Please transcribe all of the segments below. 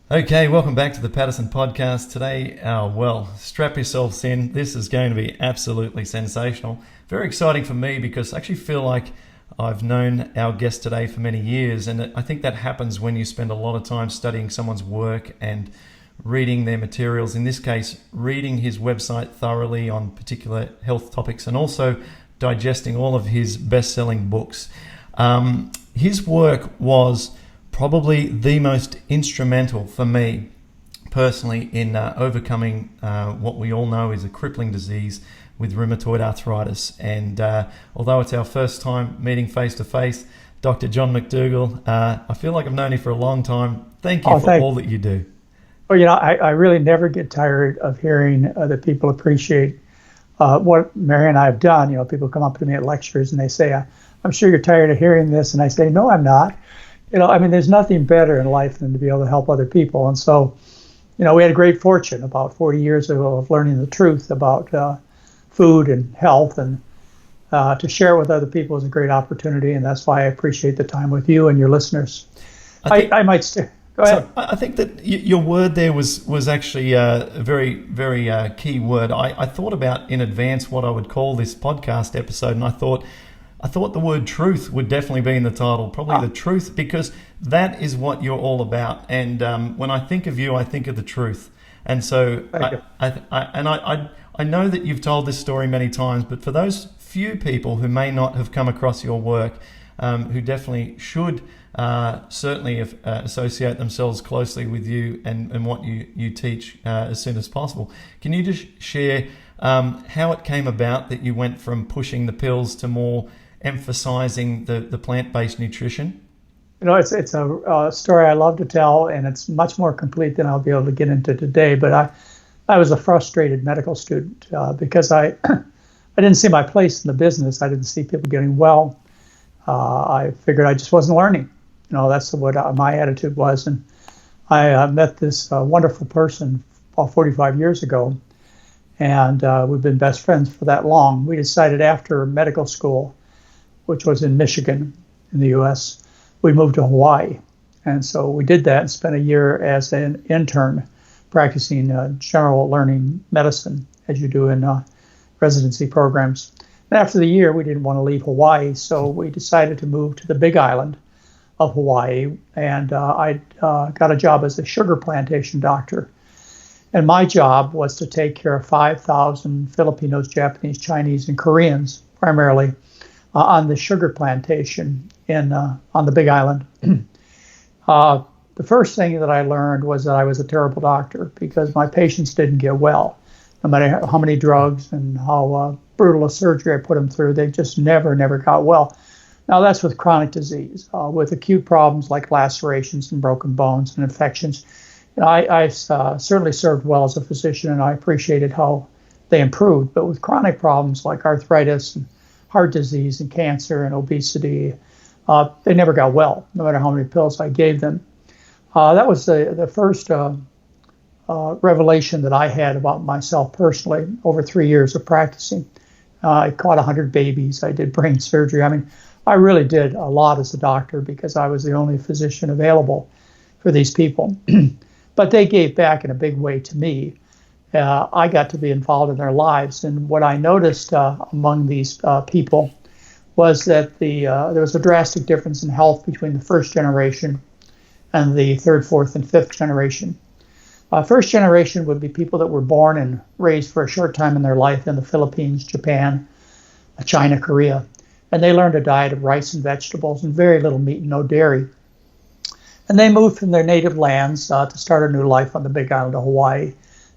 Okay, welcome back to the Paddison podcast. Today, strap yourselves in. This is going to be absolutely sensational. Very exciting for me because I actually feel like I've known our guest today for many years, and I think that happens when you spend a lot of time studying someone's work and reading their materials. In this case, reading his website thoroughly on particular health topics and also digesting all of his best-selling books. His work was probably the most instrumental for me personally in overcoming what we all know is a crippling disease with rheumatoid arthritis. And although it's our first time meeting face to face, Dr. John McDougall, I feel like I've known you for a long time. Thank you for all that you do. Well, I really never get tired of hearing that people appreciate what Mary and I have done. People come up to me at lectures and they say, I'm sure you're tired of hearing this. And I say, no, I'm not. There's nothing better in life than to be able to help other people. And so, we had a great fortune about 40 years ago of learning the truth about food and health, and to share it with other people is a great opportunity. And that's why I appreciate the time with you and your listeners. I might stay. Go ahead. So I think that your word there was actually a very, very key word. I thought about in advance what I would call this podcast episode, and I thought the word truth would definitely be in the title, probably the truth, because that is what you're all about. And when I think of you, I think of the truth. And so I know that you've told this story many times, but for those few people who may not have come across your work, who definitely should certainly associate themselves closely with you and what you teach as soon as possible. Can you just share how it came about that you went from pushing the pills to more emphasizing the plant-based nutrition? It's a story I love to tell, and it's much more complete than I'll be able to get into today. But I was a frustrated medical student because I didn't see my place in the business. I didn't see people getting well. I figured I just wasn't learning. That's what my attitude was. And I met this wonderful person about 45 years ago, and we've been best friends for that long. We decided after medical school, which was in Michigan in the U.S., we moved to Hawaii. And so we did that and spent a year as an intern practicing general learning medicine, as you do in residency programs. And after the year, we didn't want to leave Hawaii, so we decided to move to the Big Island of Hawaii. And I got a job as a sugar plantation doctor. And my job was to take care of 5,000 Filipinos, Japanese, Chinese, and Koreans, primarily, on the sugar plantation on the Big Island. The first thing that I learned was that I was a terrible doctor because my patients didn't get well. No matter how many drugs and how brutal a surgery I put them through, they just never got well. Now that's with chronic disease. With acute problems like lacerations and broken bones and infections, I certainly served well as a physician, and I appreciated how they improved. But with chronic problems like arthritis and heart disease and cancer and obesity, they never got well, no matter how many pills I gave them. That was the first revelation that I had about myself personally over 3 years of practicing. I caught 100 babies. I did brain surgery. I really did a lot as a doctor because I was the only physician available for these people. But they gave back in a big way to me. I got to be involved in their lives. And what I noticed among these people was that there was a drastic difference in health between the first generation and the third, fourth, and fifth generation. First generation would be people that were born and raised for a short time in their life in the Philippines, Japan, China, Korea. And they learned a diet of rice and vegetables and very little meat and no dairy. And they moved from their native lands to start a new life on the Big Island of Hawaii.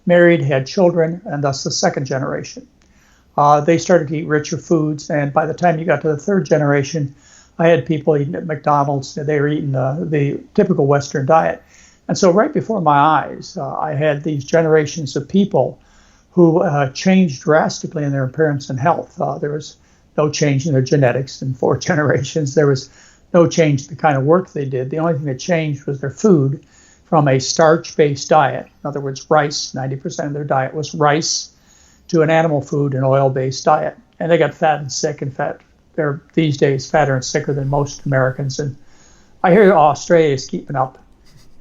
Married, had children, and thus the second generation. They started to eat richer foods, and by the time you got to the third generation, I had people eating at McDonald's. They were eating the typical Western diet. And so right before my eyes, I had these generations of people who changed drastically in their appearance and health. There was no change in their genetics in 4 generations. There was no change in the kind of work they did. The only thing that changed was their food from a starch-based diet. In other words, rice, 90% of their diet was rice, to an animal food and oil-based diet. And they got fat and sick. In fact, they're these days fatter and sicker than most Americans. And I hear Australia is keeping up.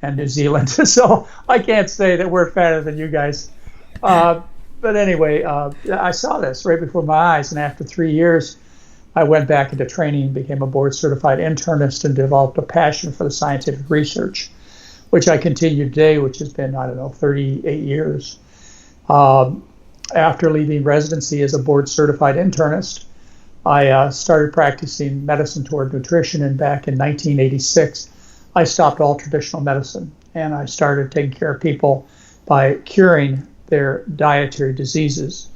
and New Zealand. So I can't say that we're fatter than you guys. But anyway, I saw this right before my eyes, and after 3 years, I went back into training, became a board-certified internist, and developed a passion for the scientific research, which I continue today, which has been, 38 years. After leaving residency as a board-certified internist, I started practicing medicine toward nutrition, and back in 1986, I stopped all traditional medicine, and I started taking care of people by curing their dietary diseases.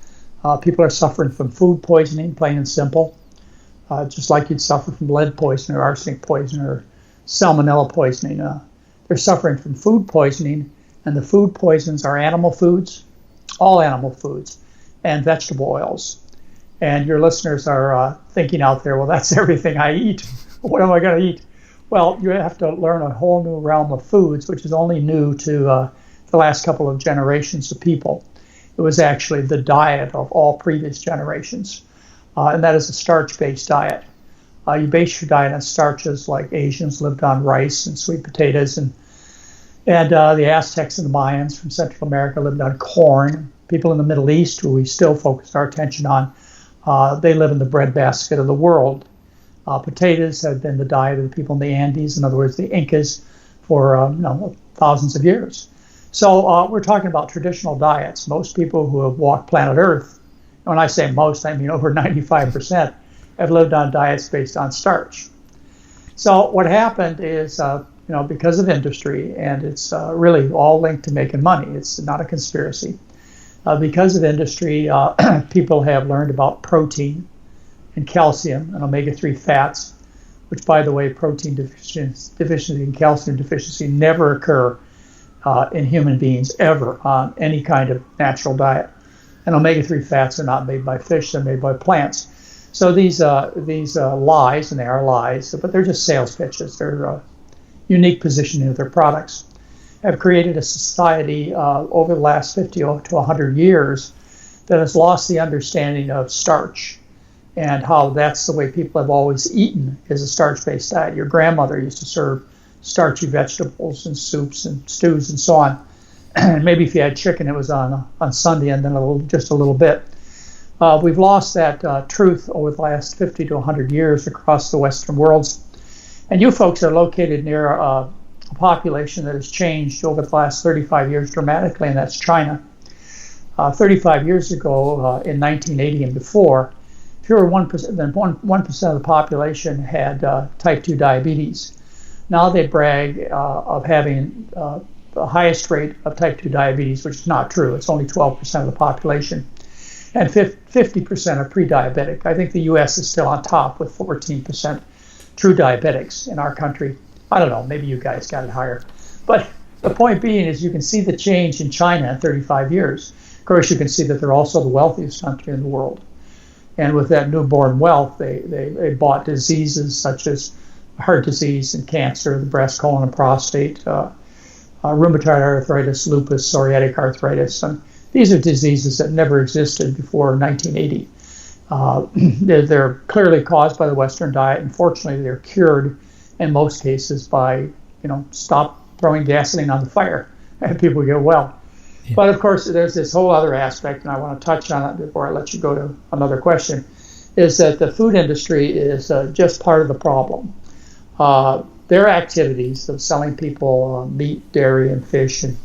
People are suffering from food poisoning, plain and simple, just like you'd suffer from lead poisoning or arsenic poisoning or salmonella poisoning. They're suffering from food poisoning, and the food poisons are animal foods, all animal foods, and vegetable oils. And your listeners are thinking out there, well, that's everything I eat. What am I going to eat? Well, you have to learn a whole new realm of foods, which is only new to the last couple of generations of people. It was actually the diet of all previous generations, and that is a starch-based diet. You base your diet on starches, like Asians lived on rice and sweet potatoes, and the Aztecs and the Mayans from Central America lived on corn. People in the Middle East, who we still focus our attention on, they live in the breadbasket of the world. Potatoes have been the diet of the people in the Andes, in other words, the Incas, for thousands of years. So we're talking about traditional diets. Most people who have walked planet Earth, and when I say most, I mean over 95%, have lived on diets based on starch. So what happened is, because of industry, and it's really all linked to making money. It's not a conspiracy. Because of industry, people have learned about protein and calcium and omega-3 fats, which, by the way, protein deficiency and calcium deficiency never occur in human beings ever on any kind of natural diet. And omega-3 fats are not made by fish, they're made by plants. So these lies, and they are lies, but they're just sales pitches. They're unique positioning of their products, have created a society over the last 50 to 100 years that has lost the understanding of starch and how that's the way people have always eaten, is a starch-based diet. Your grandmother used to serve starchy vegetables and soups and stews and so on. And maybe if you had chicken, it was on Sunday and then just a little bit. We've lost that truth over the last 50 to 100 years across the Western worlds. And you folks are located near a population that has changed over the last 35 years dramatically, and that's China. 35 years ago, in 1980 and before, fewer 1% than 1% of the population had type 2 diabetes. Now they brag of having the highest rate of type 2 diabetes, which is not true. It's only 12% of the population. And 50% are pre-diabetic. I think the U.S. is still on top with 14% true diabetics in our country. I don't know, maybe you guys got it higher. But the point being is you can see the change in China in 35 years. Of course, you can see that they're also the wealthiest country in the world. And with that newborn wealth, they bought diseases such as heart disease and cancer, the breast, colon, and prostate, rheumatoid arthritis, lupus, psoriatic arthritis. And these are diseases that never existed before 1980. They're clearly caused by the Western diet. Unfortunately, they're cured in most cases by, stop throwing gasoline on the fire and people get well. Yeah. But of course, there's this whole other aspect, and I want to touch on it before I let you go to another question, is that the food industry is just part of the problem. Their activities of selling people meat, dairy, and fish and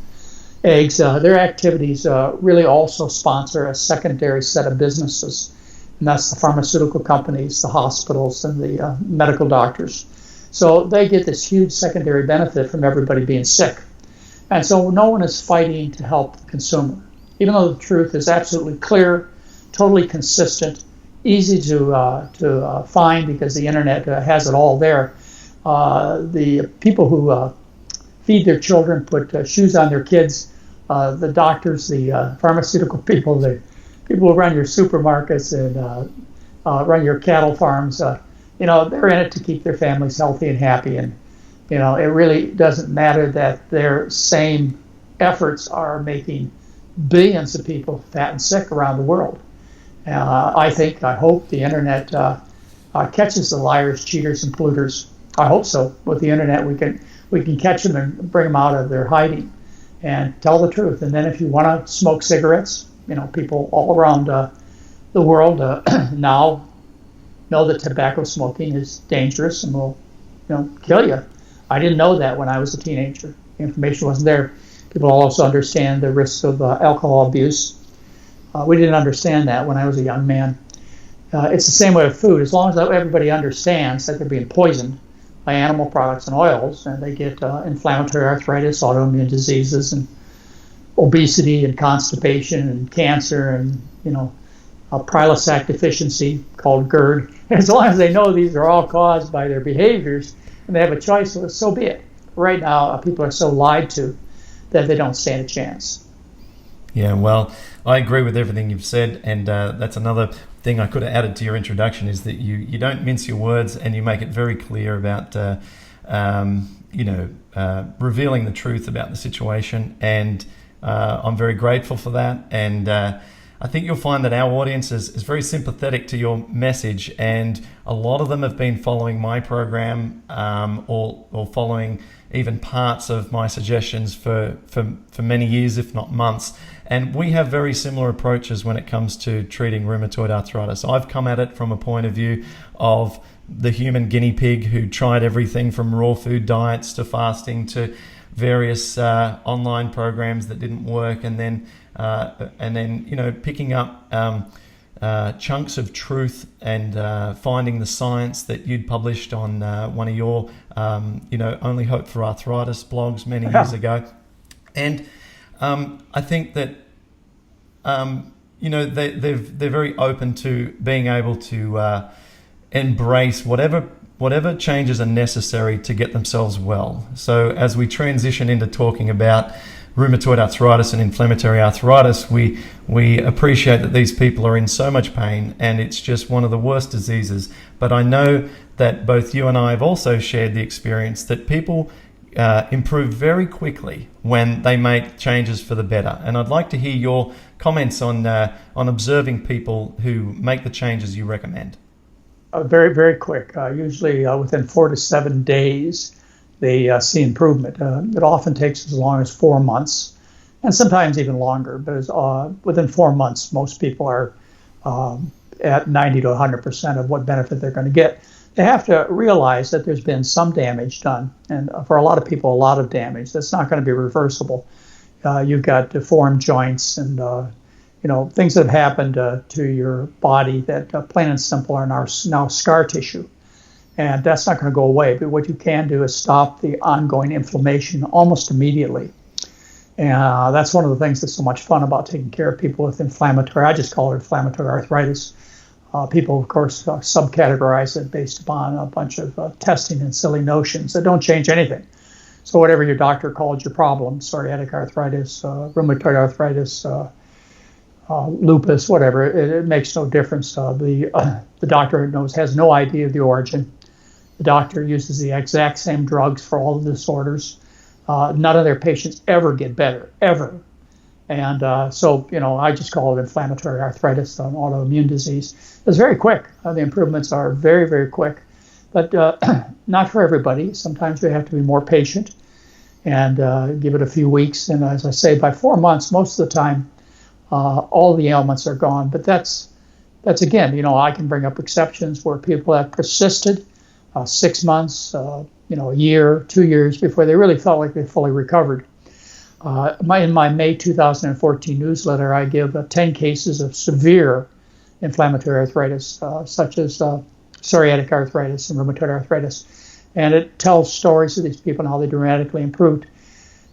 eggs, their activities really also sponsor a secondary set of businesses, and that's the pharmaceutical companies, the hospitals, and the medical doctors. So they get this huge secondary benefit from everybody being sick. And so no one is fighting to help the consumer, even though the truth is absolutely clear, totally consistent, easy to find because the internet has it all there. The people who feed their children, put shoes on their kids, the doctors, the pharmaceutical people, the people who run your supermarkets and run your cattle farms, they're in it to keep their families healthy and happy. And it really doesn't matter that their same efforts are making billions of people fat and sick around the world. I hope the internet catches the liars, cheaters, and polluters. I hope so. With the internet, we can catch them and bring them out of their hiding and tell the truth. And then if you want to smoke cigarettes, people all around the world now know that tobacco smoking is dangerous and will kill you. I didn't know that when I was a teenager. The information wasn't there. People also understand the risks of alcohol abuse. We didn't understand that when I was a young man. It's the same way with food. As long as everybody understands that they're being poisoned by animal products and oils, and they get inflammatory arthritis, autoimmune diseases, and obesity, and constipation, and cancer, and a Prilosec deficiency called GERD. As long as they know these are all caused by their behaviors, and they have a choice, so be it. Right now, people are so lied to that they don't stand a chance. Yeah, well, I agree with everything you've said, and that's another thing I could have added to your introduction, is that you don't mince your words, and you make it very clear about revealing the truth about the situation, and I'm very grateful for that. And I think you'll find that our audience is very sympathetic to your message, and a lot of them have been following my program or following even parts of my suggestions for many years, if not months. And we have very similar approaches when it comes to treating rheumatoid arthritis. I've come at it from a point of view of the human guinea pig who tried everything from raw food diets to fasting to various online programs that didn't work, and then picking up chunks of truth and finding the science that you'd published on one of your Only Hope for Arthritis blogs many years ago. And I think that they're very open to being able to embrace whatever changes are necessary to get themselves well. So as we transition into talking about rheumatoid arthritis and inflammatory arthritis, we appreciate that these people are in so much pain, and it's just one of the worst diseases. But I know that both you and I have also shared the experience that people improve very quickly when they make changes for the better. And I'd like to hear your comments on observing people who make the changes you recommend. Very, very quick. Usually within 4 to 7 days, they see improvement. It often takes as long as 4 months, and sometimes even longer. But within 4 months, most people are at 90 to 100% of what benefit they're going to get. They have to realize that there's been some damage done, and for a lot of people, a lot of damage that's not going to be reversible. You've got deformed joints and things that have happened to your body that plain and simple are now scar tissue. And that's not going to go away. But what you can do is stop the ongoing inflammation almost immediately. And that's one of the things that's so much fun about taking care of people with inflammatory, I just call it inflammatory arthritis. People, of course, subcategorize it based upon a bunch of testing and silly notions that don't change anything. So whatever your doctor called your problem, psoriatic arthritis, rheumatoid arthritis, lupus, whatever, it makes no difference. The doctor has no idea of the origin. The doctor uses the exact same drugs for all the disorders. None of their patients ever get better, ever. And so I just call it inflammatory arthritis, an autoimmune disease. It's very quick. The improvements are very, very quick, but not for everybody. Sometimes we have to be more patient and give it a few weeks. And as I say, by 4 months, most of the time, all the ailments are gone. But that's again, I can bring up exceptions where people have persisted 6 months, a year, 2 years before they really felt like they fully recovered. In my May 2014 newsletter, I give 10 cases of severe inflammatory arthritis, such as psoriatic arthritis and rheumatoid arthritis. And it tells stories of these people and how they dramatically improved.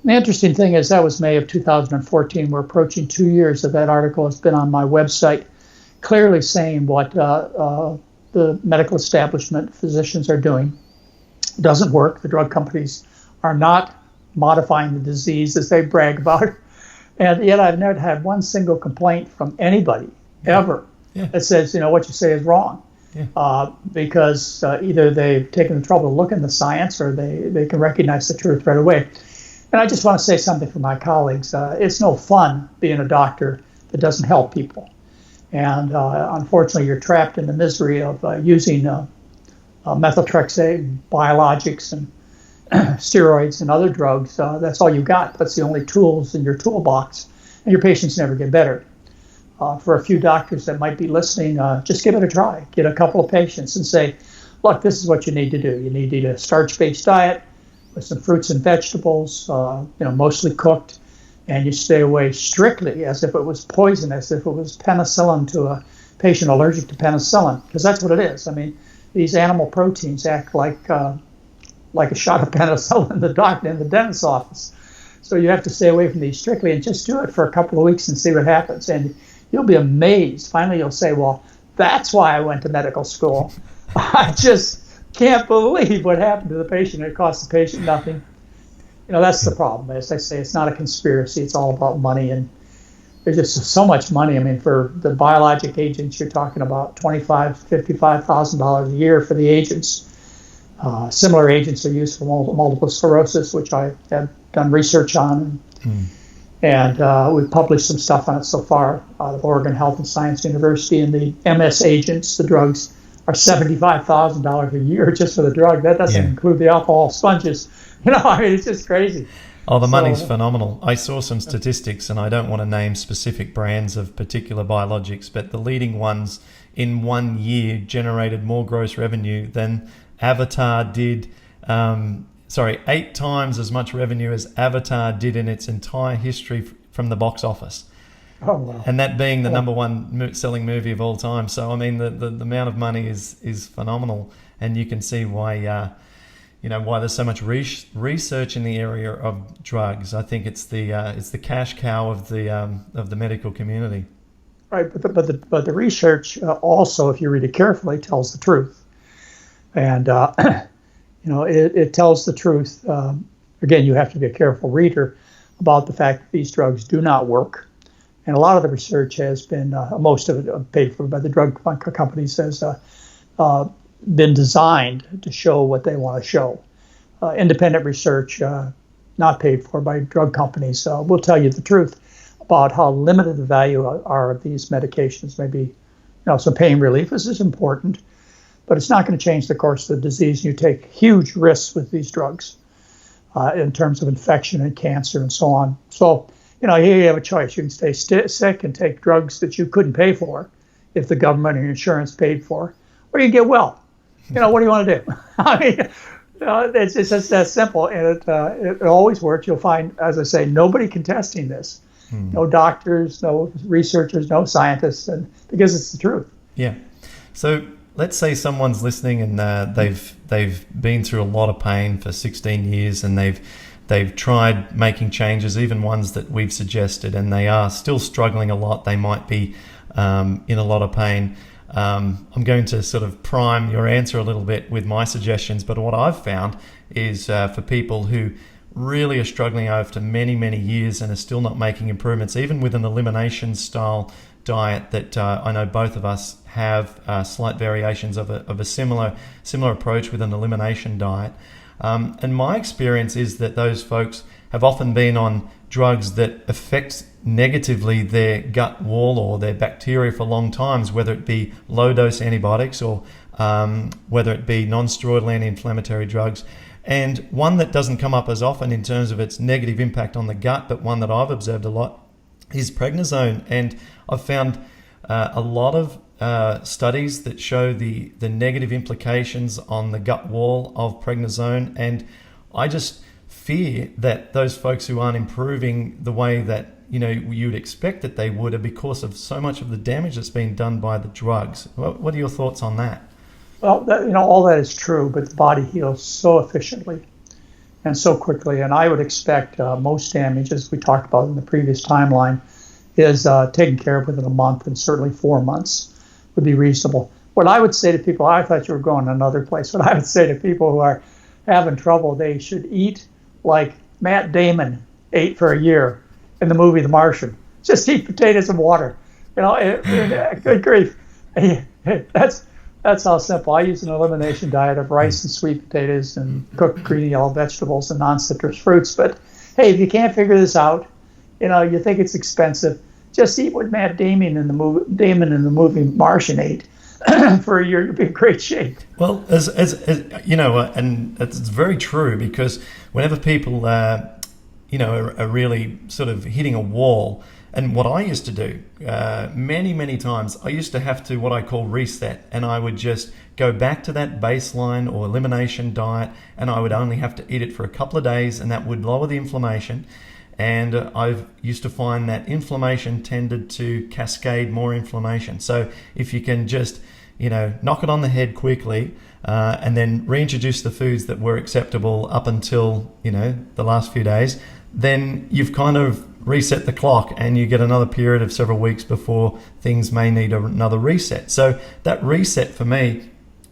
And the interesting thing is that was May of 2014. We're approaching 2 years that article has been on my website, clearly saying what the medical establishment, physicians are doing. It doesn't work. The drug companies are not modifying the disease as they brag about. And yet I've never had one single complaint from anybody ever that says, what you say is wrong. Because either they've taken the trouble to look in the science or they can recognize the truth right away. And I just want to say something for my colleagues. It's no fun being a doctor that doesn't help people. And unfortunately, you're trapped in the misery of using methotrexate and biologics and steroids and other drugs, that's all you got. That's the only tools in your toolbox, and your patients never get better. For a few doctors that might be listening, just give it a try. Get a couple of patients and say, look, this is what you need to do. You need to eat a starch-based diet with some fruits and vegetables, mostly cooked, and you stay away strictly as if it was poison, as if it was penicillin to a patient allergic to penicillin, because that's what it is. I mean, these animal proteins act like a shot of penicillin in the dentist's office. So you have to stay away from these strictly and just do it for a couple of weeks and see what happens. And you'll be amazed. Finally, you'll say, well, that's why I went to medical school. I just can't believe what happened to the patient. It cost the patient nothing. That's the problem. As I say, it's not a conspiracy. It's all about money. And there's just so much money. I mean, for the biologic agents, you're talking about $25,000, $55,000 a year for the agents. Similar agents are used for multiple sclerosis, which I have done research on. And we've published some stuff on it so far out of Oregon Health and Science University. And the MS agents, the drugs, are $75,000 a year just for the drug. That doesn't include the alcohol sponges. It's just crazy. Oh, the money's phenomenal. I saw some statistics, and I don't want to name specific brands of particular biologics, but the leading ones in 1 year generated more gross revenue than Avatar did. 8 times as much revenue as Avatar did in its entire history from the box office. Oh, wow. And that being the number one selling movie of all time. So, I mean, the amount of money is phenomenal, and you can see why why there's so much research in the area of drugs. I think it's the cash cow of the medical community. Right, but the research also, if you read it carefully, tells the truth, and it tells the truth. Again, you have to be a careful reader about the fact that these drugs do not work. And a lot of the research has been, most of it paid for by the drug companies, has been designed to show what they want to show. Independent research, not paid for by drug companies, will tell you the truth about how limited the value are of these medications. Maybe, some pain relief is important, but it's not going to change the course of the disease. You take huge risks with these drugs in terms of infection and cancer and so on. So, here you have a choice. You can stay sick and take drugs that you couldn't pay for if the government or insurance paid for, or you can get well. What do you want to do? I mean, it's just that simple, and it always works. You'll find, as I say, nobody contesting this. No doctors, no researchers, no scientists, and because it's the truth. Yeah. So let's say someone's listening and they've been through a lot of pain for 16 years, and they've tried making changes, even ones that we've suggested, and they are still struggling a lot. They might be in a lot of pain. I'm going to sort of prime your answer a little bit with my suggestions, but what I've found is for people who really are struggling after many, many years and are still not making improvements, even with an elimination style diet that I know both of us have slight variations of a similar approach with an elimination diet. And my experience is that those folks have often been on drugs that affect negatively their gut wall or their bacteria for long times, whether it be low-dose antibiotics or whether it be non-steroidal anti-inflammatory drugs. And one that doesn't come up as often in terms of its negative impact on the gut, but one that I've observed a lot, is prednisone. And I've found a lot of studies that show the negative implications on the gut wall of prednisone, and I just fear that those folks who aren't improving the way that you'd expect that they would are because of so much of the damage that's been done by the drugs. What are your thoughts on that? Well, all that is true, but the body heals so efficiently and so quickly, and I would expect most damage, as we talked about in the previous timeline, is taken care of within a month, and certainly 4 months would be reasonable. What I would say to people, I thought you were going another place, what I would say to people who are having trouble, they should eat like Matt Damon ate for a year in the movie The Martian. Just eat potatoes and water. Good grief. That's how simple. I use an elimination diet of rice and sweet potatoes and cooked green yellow vegetables and non-citrus fruits. But hey, if you can't figure this out, you think it's expensive, just eat what Matt Damon in the movie Martian ate. for a year, you'll be in great shape. Well, as you know, and it's very true, because whenever people, are really sort of hitting a wall, and what I used to do many times, I used to have to what I call reset, and I would just go back to that baseline or elimination diet, and I would only have to eat it for a couple of days, and that would lower the inflammation. And I've used to find that inflammation tended to cascade more inflammation. So if you can just, knock it on the head quickly, and then reintroduce the foods that were acceptable up until, the last few days, then you've kind of reset the clock, and you get another period of several weeks before things may need another reset. So that reset for me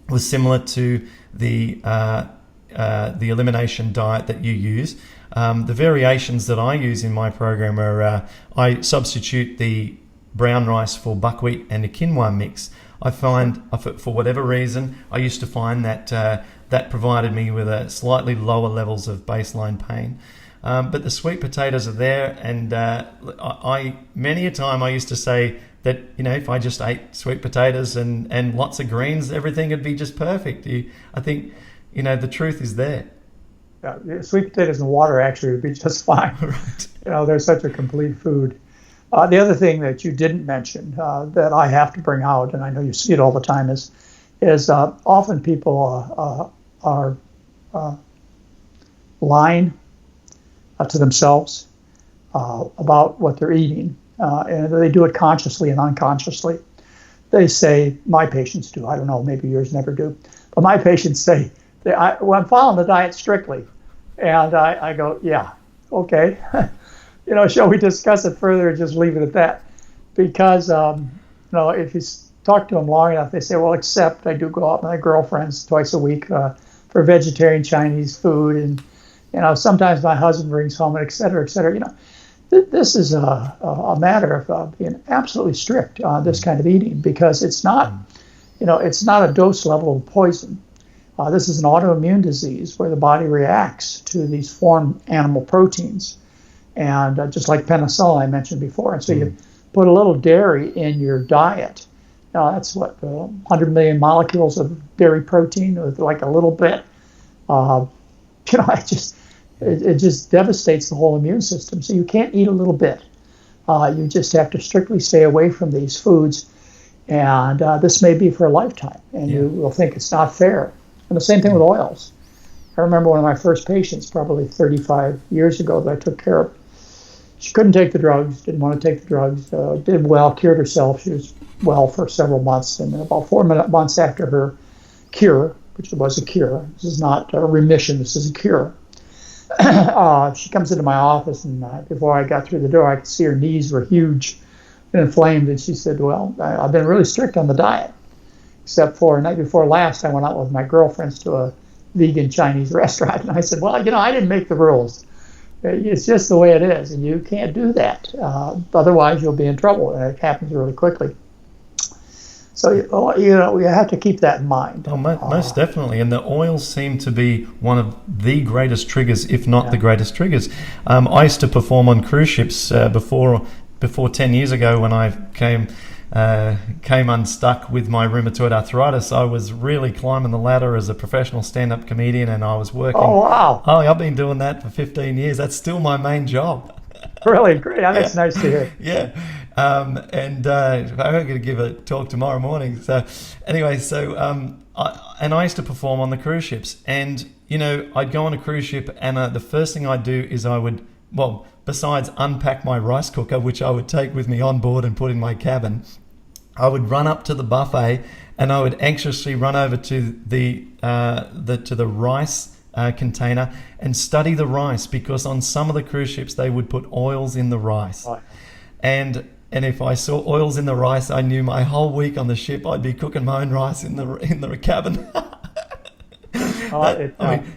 was similar to the elimination diet that you use. The variations that I use in my program are I substitute the brown rice for buckwheat and a quinoa mix. I find, for whatever reason, I used to find that that provided me with a slightly lower levels of baseline pain. But the sweet potatoes are there, and I many a time I used to say that, if I just ate sweet potatoes and lots of greens, everything would be just perfect. I think, the truth is there. Yeah, sweet potatoes and water actually would be just fine. Right. They're such a complete food. The other thing that you didn't mention that I have to bring out, and I know you see it all the time, is often people are lying to themselves about what they're eating, and they do it consciously and unconsciously. They say, my patients do, I don't know, maybe yours never do, but my patients say, I'm following the diet strictly. And I go, yeah, okay. Shall we discuss it further or just leave it at that? Because, if you talk to them long enough, they say, well, except I do go out with my girlfriends twice a week for vegetarian Chinese food. And, sometimes my husband brings home, et cetera, et cetera. This is a matter of being absolutely strict on this kind of eating, because it's not, it's not a dose level of poison. This is an autoimmune disease where the body reacts to these foreign animal proteins, and just like penicillin I mentioned before. And so you put a little dairy in your diet. Now that's 100 million molecules of dairy protein with like a little bit. It just devastates the whole immune system. So you can't eat a little bit. You just have to strictly stay away from these foods, and this may be for a lifetime, and you will think it's not fair. And the same thing with oils. I remember one of my first patients, probably 35 years ago, that I took care of. She couldn't take the drugs, didn't want to take the drugs, did well, cured herself. She was well for several months, and about 4 months after her cure, which was a cure, this is not a remission, this is a cure, she comes into my office, and before I got through the door, I could see her knees were huge and inflamed, and she said, well, I've been really strict on the diet. Except for the night before last, I went out with my girlfriends to a vegan Chinese restaurant. And I said, well, I didn't make the rules. It's just the way it is. And you can't do that. Otherwise, you'll be in trouble. And it happens really quickly. So, you have to keep that in mind. Oh, most definitely. And the oils seem to be one of the greatest triggers, if not the greatest triggers. I used to perform on cruise ships before 10 years ago when I came unstuck with my rheumatoid arthritis. I was really climbing the ladder as a professional stand-up comedian, and I was working. Oh, wow. Oh, I've been doing that for 15 years. That's still my main job. Really? Great. That's nice to hear. Yeah. I'm going to give a talk tomorrow morning. So anyway, I used to perform on the cruise ships, and, I'd go on a cruise ship, and the first thing I'd do is besides unpack my rice cooker, which I would take with me on board and put in my cabin, I would run up to the buffet, and I would anxiously run over to the rice container and study the rice, because on some of the cruise ships they would put oils in the rice. Oh. And if I saw oils in the rice, I knew my whole week on the ship I'd be cooking my own rice in the cabin.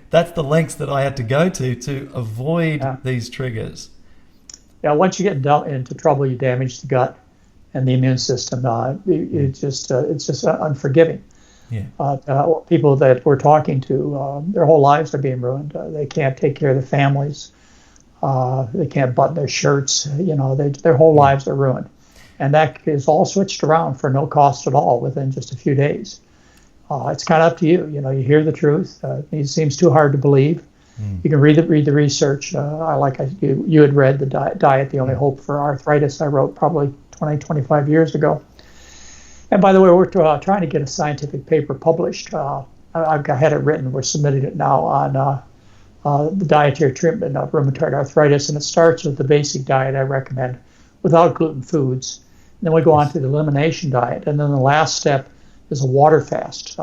That's the lengths that I had to go to avoid these triggers. Yeah, once you get into trouble, you damage the gut and the immune system. It's just unforgiving. Yeah. People that we're talking to, their whole lives are being ruined. They can't take care of their families. They can't button their shirts. Their whole lives are ruined. And that is all switched around for no cost at all within just a few days. It's kind of up to you. You know, you hear the truth. It seems too hard to believe. You can read the research. You had read the Diet, The Only Hope for Arthritis. I wrote probably 20, 25 years ago. And by the way, we're trying to get a scientific paper published. I've had it written. We're submitting it now on the dietary treatment of rheumatoid arthritis, and it starts with the basic diet I recommend without gluten foods. And then we go on to the elimination diet, and then the last step is a water fast.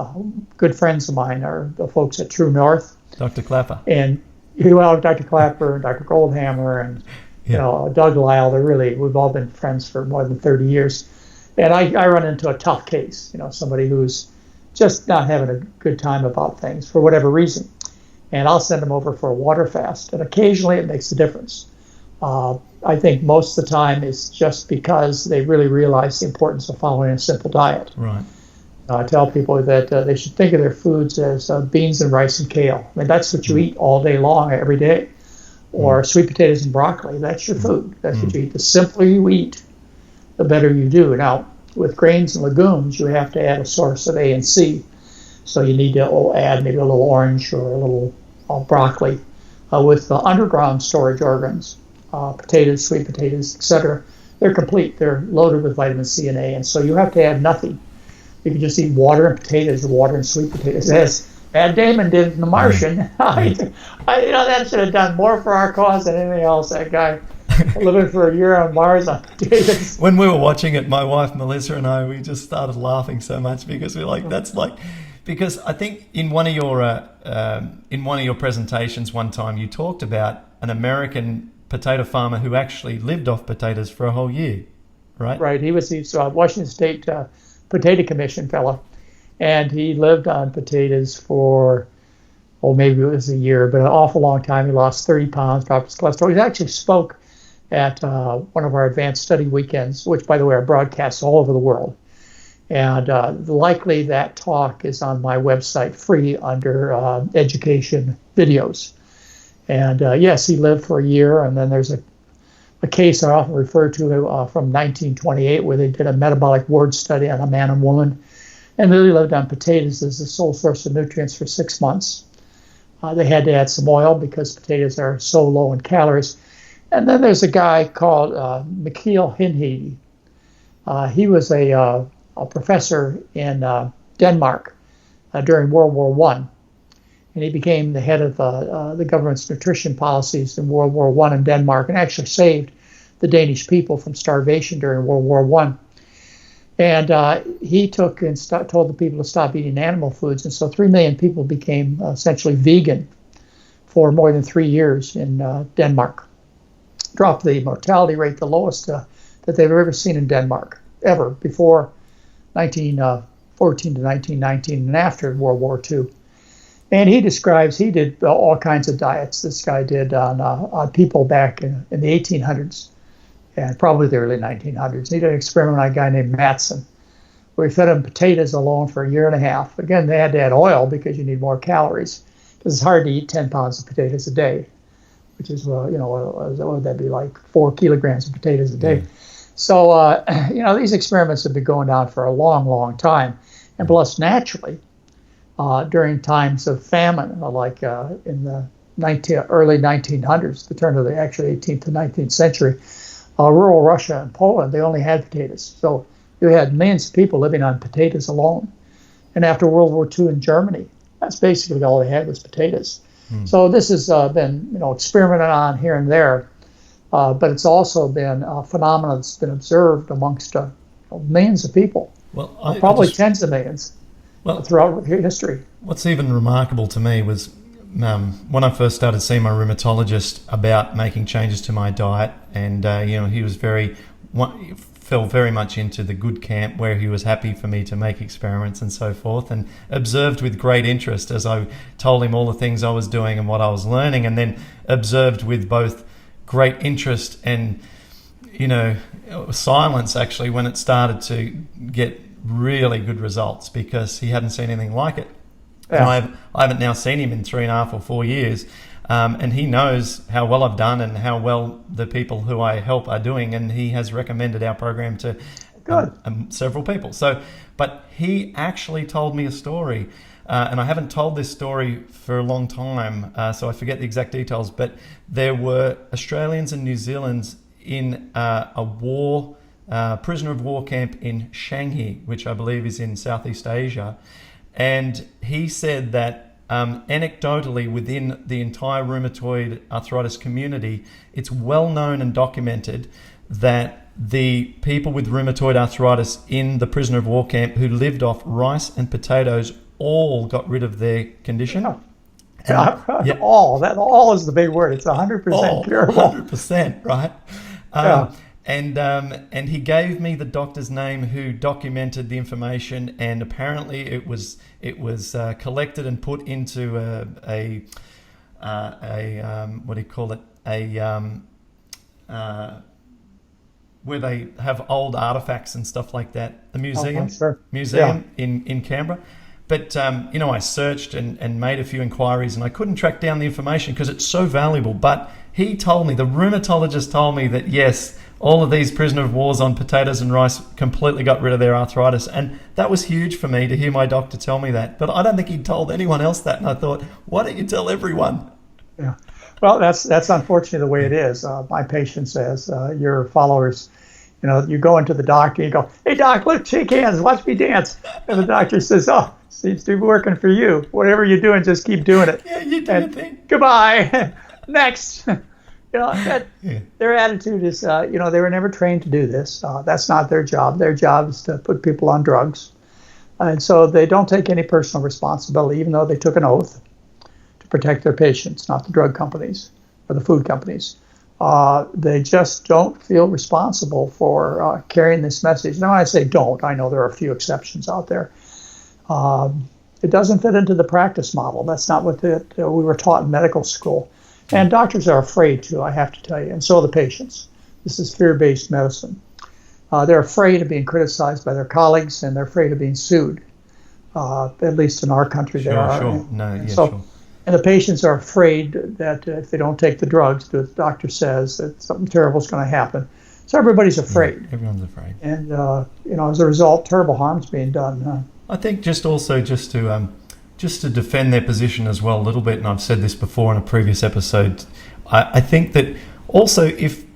Good friends of mine are the folks at True North. Dr. Clapper. And Dr. Clapper and Dr. Goldhammer and Doug Lyle. We've all been friends for more than 30 years. And I run into a tough case, somebody who's just not having a good time about things for whatever reason. And I'll send them over for a water fast. And occasionally it makes a difference. I think most of the time it's just because they really realize the importance of following a simple diet. Right. I tell people that they should think of their foods as beans and rice and kale. I mean, that's what you eat all day long, every day. Or sweet potatoes and broccoli. That's your food. That's what you eat. The simpler you eat, the better you do. Now, with grains and legumes, you have to add a source of A and C. So you need to add maybe a little orange or a little broccoli. With the underground storage organs, potatoes, sweet potatoes, etc., they're complete. They're loaded with vitamin C and A, and so you have to add nothing. You can just eat water and potatoes, or water and sweet potatoes, as Matt Damon did in The Martian. That should have done more for our cause than anything else. That guy living for a year on Mars on potatoes. When we were watching it, my wife Melissa and I, we just started laughing so much because we're like, because I think in one of your presentations one time you talked about an American potato farmer who actually lived off potatoes for a whole year, right? Right. He's a Washington State Potato Commission fellow, and he lived on potatoes for, maybe it was a year, but an awful long time. He lost 30 pounds, dropped his cholesterol. He actually spoke at one of our advanced study weekends, which, by the way, are broadcast all over the world. And likely that talk is on my website free under education videos. And yes, he lived for a year, and then there's a case I often refer to from 1928 where they did a metabolic ward study on a man and woman, and they lived on potatoes as the sole source of nutrients for 6 months. They had to add some oil because potatoes are so low in calories. And then there's a guy called Mikhail Hinhede. He was a professor in Denmark during World War I. And he became the head of the government's nutrition policies in World War I in Denmark, and actually saved the Danish people from starvation during World War I. And he told the people to stop eating animal foods, and so 3 million people became essentially vegan for more than 3 years in Denmark. Dropped the mortality rate, the lowest that they've ever seen in Denmark, ever, before 1914 to 1919 and after World War II. And he did all kinds of diets. This guy did on people back in the 1800s and probably the early 1900s. He did an experiment on a guy named Matson, where he fed him potatoes alone for a year and a half. Again, they had to add oil because you need more calories. Because it's hard to eat 10 pounds of potatoes a day, which is, what would that be, like 4 kilograms of potatoes a day. So, these experiments have been going on for a long, long time. And plus, naturally, during times of famine, like in the early 1900s, the turn of the actually 18th to 19th century, rural Russia and Poland, they only had potatoes. So you had millions of people living on potatoes alone. And after World War II in Germany, that's basically all they had was potatoes. So this has been, experimented on here and there, but it's also been a phenomenon that's been observed amongst millions of people, probably tens of millions. Throughout history. What's even remarkable to me was when I first started seeing my rheumatologist about making changes to my diet, and he was fell very much into the good camp, where he was happy for me to make experiments and so forth, and observed with great interest as I told him all the things I was doing and what I was learning, and then observed with both great interest and silence actually when it started to get really good results, because he hadn't seen anything like it. Yeah. And I haven't now seen him in 3.5 or 4 years, And he knows how well I've done and how well the people who I help are doing, and he has recommended our program to several people. But he actually told me a story, and I haven't told this story for a long time, so I forget the exact details, but there were Australians and New Zealanders in a prisoner of war camp in Shanghai, which I believe is in Southeast Asia. And he said that anecdotally within the entire rheumatoid arthritis community, it's well known and documented that the people with rheumatoid arthritis in the prisoner of war camp who lived off rice and potatoes all got rid of their condition. All is the big word. It's 100% curable. 100%, right? And he gave me the doctor's name who documented the information, and apparently it was collected and put into a what do you call it, where they have old artifacts and stuff like that, a museum in Canberra. But I searched and made a few inquiries, and I couldn't track down the information because it's so valuable. But he told me, the rheumatologist told me, that yes, all of these prisoner of wars on potatoes and rice completely got rid of their arthritis. And that was huge for me to hear my doctor tell me that. But I don't think he'd told anyone else that. And I thought, why don't you tell everyone? Yeah. Well, that's unfortunately the way it is. My patient says, your followers, you go into the doctor, you go, hey, doc, look, shake hands, watch me dance. And the doctor says, oh, seems to be working for you. Whatever you're doing, just keep doing it. Yeah, you do your thing. Goodbye. Next. Their attitude is, they were never trained to do this. That's not their job. Their job is to put people on drugs. And so they don't take any personal responsibility, even though they took an oath to protect their patients, not the drug companies or the food companies. They just don't feel responsible for carrying this message. Now, when I say don't, I know there are a few exceptions out there. It doesn't fit into the practice model. That's not what we were taught in medical school. And doctors are afraid to, I have to tell you, and so are the patients. This is fear-based medicine. They're afraid of being criticized by their colleagues, and they're afraid of being sued. At least in our country, there are. Sure. And the patients are afraid that if they don't take the drugs, the doctor says that something terrible is going to happen. So everybody's afraid. Yeah, everyone's afraid. And as a result, terrible harm's being done. I think just to defend their position as well a little bit, and I've said this before in a previous episode, I think that also if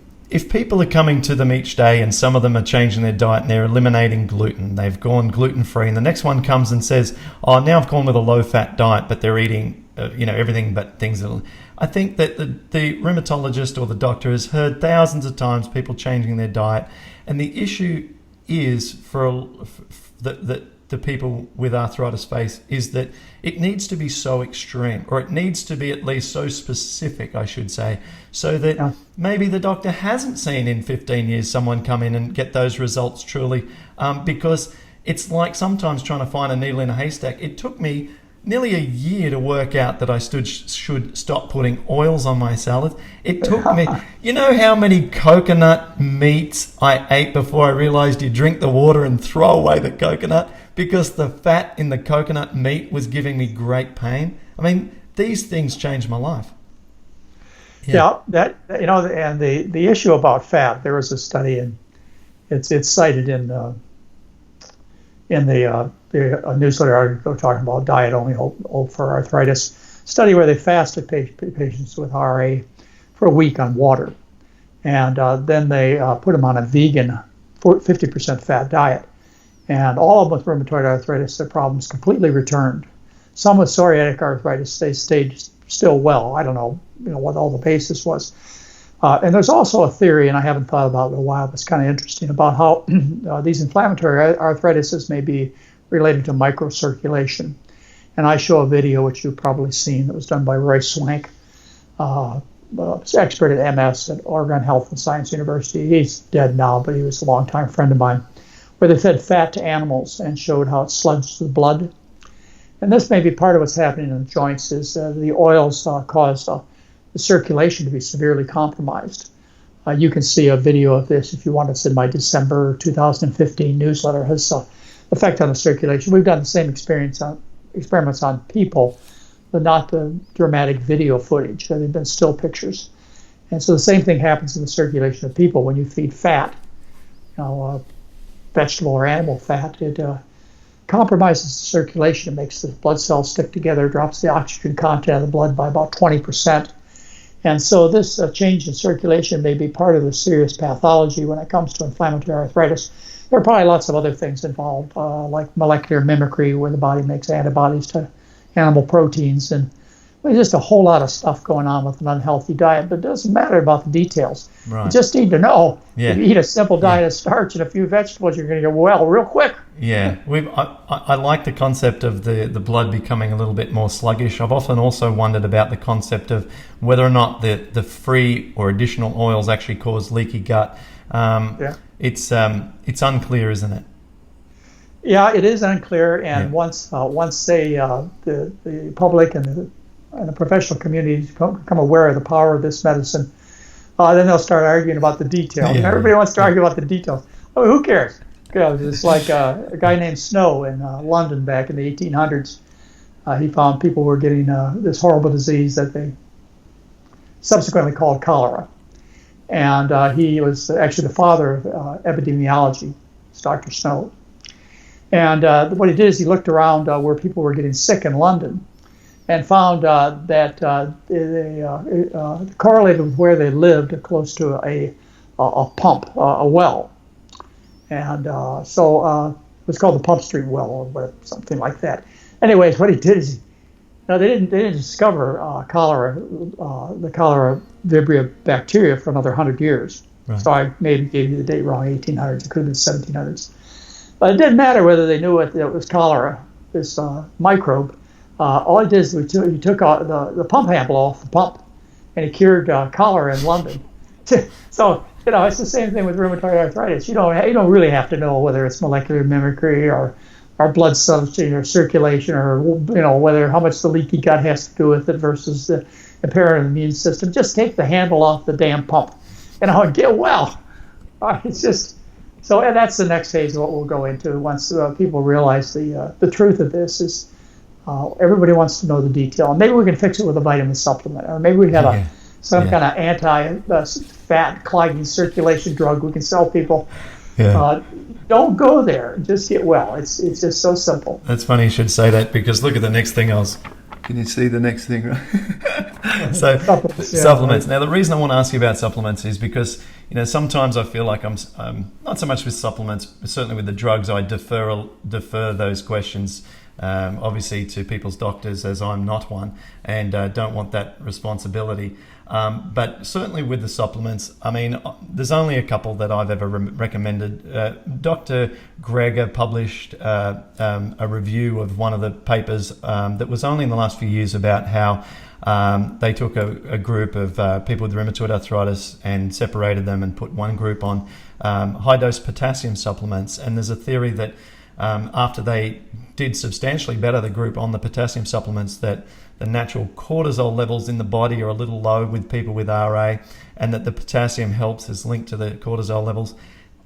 people are coming to them each day and some of them are changing their diet and they're eliminating gluten, they've gone gluten-free, and the next one comes and says, oh, now I've gone with a low-fat diet, but they're eating everything but things that... I think that the rheumatologist or the doctor has heard thousands of times people changing their diet, and the issue is for the people with arthritis face is that it needs to be so extreme, or it needs to be at least so specific, I should say, so that maybe the doctor hasn't seen in 15 years someone come in and get those results truly, because it's like sometimes trying to find a needle in a haystack. It took me nearly a year to work out that I should stop putting oils on my salad. It took me, you know how many coconut meats I ate before I realized you drink the water and throw away the coconut because the fat in the coconut meat was giving me great pain. I mean, these things changed my life. Yeah, and the issue about fat, there was a study, and it's cited in the newsletter article talking about diet only hope for arthritis study where they fasted patients with RA for a week on water, and then they put them on a vegan 50% fat diet, and all of them with rheumatoid arthritis, their problems completely returned. Some with psoriatic arthritis, they stayed still well. I don't know, what all the basis was. And there's also a theory, and I haven't thought about it in a while, but it's kind of interesting, about how these inflammatory arthritises may be related to microcirculation. And I show a video, which you've probably seen, that was done by Roy Swank, expert at MS at Oregon Health and Science University. He's dead now, but he was a longtime friend of mine, where they fed fat to animals and showed how it sludged the blood. And this may be part of what's happening in the joints, is the oils caused the circulation to be severely compromised. You can see a video of this if you want. It's in my December 2015 newsletter. It has effect on the circulation. We've done the same experiments on people not the dramatic video footage. They've been still pictures. And so the same thing happens in the circulation of people when you feed fat, vegetable or animal fat. It compromises the circulation. It makes the blood cells stick together, drops the oxygen content of the blood by about 20%. And so this change in circulation may be part of the serious pathology when it comes to inflammatory arthritis. There are probably lots of other things involved, like molecular mimicry, where the body makes antibodies to animal proteins, and there's just a whole lot of stuff going on with an unhealthy diet, but it doesn't matter about the details. Right. You just need to know if you eat a simple diet Yeah. of starch and a few vegetables, you're going to get well real quick. Yeah, I like the concept of the blood becoming a little bit more sluggish. I've often also wondered about the concept of whether or not the free or additional oils actually cause leaky gut. It's unclear, isn't it? Yeah, it is unclear, and once the public and the professional community become aware of the power of this medicine, then they'll start arguing about the details. Yeah. Everybody wants to argue about the details. Oh, who cares? It's like a guy named Snow in London back in the 1800s. He found people were getting this horrible disease that they subsequently called cholera. And he was actually the father of epidemiology, it's Dr. Snow. And what he did is he looked around where people were getting sick in London and found that they correlated with where they lived close to a pump, a well. And so it was called the Pump Street Well or something like that. Anyways, what he did is they didn't discover cholera, the cholera vibrio bacteria for another 100 years. Right. So I maybe gave you the date wrong, 1800s. It could have been 1700s. But it didn't matter whether they knew it was cholera, this microbe. All he did is he took the pump handle off the pump, and he cured cholera in London. So it's the same thing with rheumatoid arthritis. You don't really have to know whether it's molecular mimicry or blood substance or circulation or whether how much the leaky gut has to do with it versus the impaired immune system. Just take the handle off the damn pump, and get well. It's just so, and that's the next phase of what we'll go into once people realize the truth of this is everybody wants to know the detail. And maybe we can fix it with a vitamin supplement, or maybe we have some kind of anti-fat clogging circulation drug we can sell people. Yeah. Don't go there. Just get well. It's just so simple. That's funny you should say that, because look at the next thing Can you see the next thing? So supplements. Now, the reason I want to ask you about supplements is because sometimes I feel like I'm not so much with supplements, but certainly with the drugs. I defer those questions, obviously, to people's doctors, as I'm not one, and don't want that responsibility. But certainly with the supplements, there's only a couple that I've ever recommended. Dr. Greger published a review of one of the papers that was only in the last few years about how they took a group of people with rheumatoid arthritis and separated them and put one group on high-dose potassium supplements. And there's a theory that after they did substantially better, the group on the potassium supplements, that the natural cortisol levels in the body are a little low with people with RA, and that the potassium helps is linked to the cortisol levels.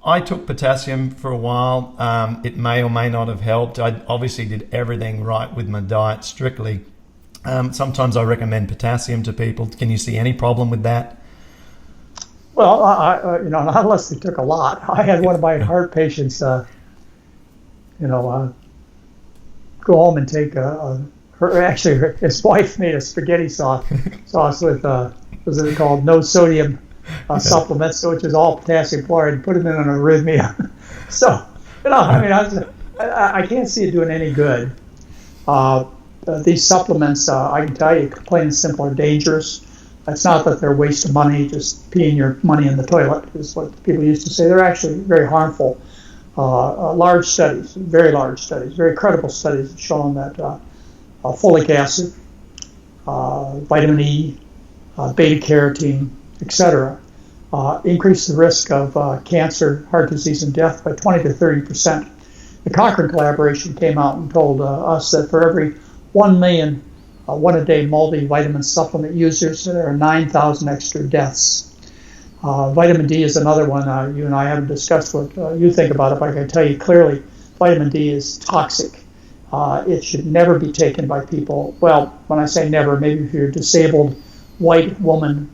I took potassium for a while. It may or may not have helped. I obviously did everything right with my diet strictly. Sometimes I recommend potassium to people. Can you see any problem with that? Well, not unless they took a lot. I had one of my heart patients, go home and take his wife made a spaghetti sauce with was it called no sodium supplements, which is all potassium chloride, and put it in an arrhythmia. So I can't see it doing any good. These supplements, I can tell you, plain and simple, are dangerous. It's not that they're a waste of money, just peeing your money in the toilet is what people used to say. They're actually very harmful. Large studies, very large studies, very credible studies have shown that folic acid, vitamin E, beta-carotene, etc., increase the risk of cancer, heart disease, and death by 20 to 30%. The Cochrane collaboration came out and told us that for every 1 million one-a-day multivitamin supplement users, there are 9,000 extra deaths. Vitamin D is another one. You and I haven't discussed what you think about it, but I can tell you clearly vitamin D is toxic. It should never be taken by people. Well, when I say never, maybe if you're a disabled white woman,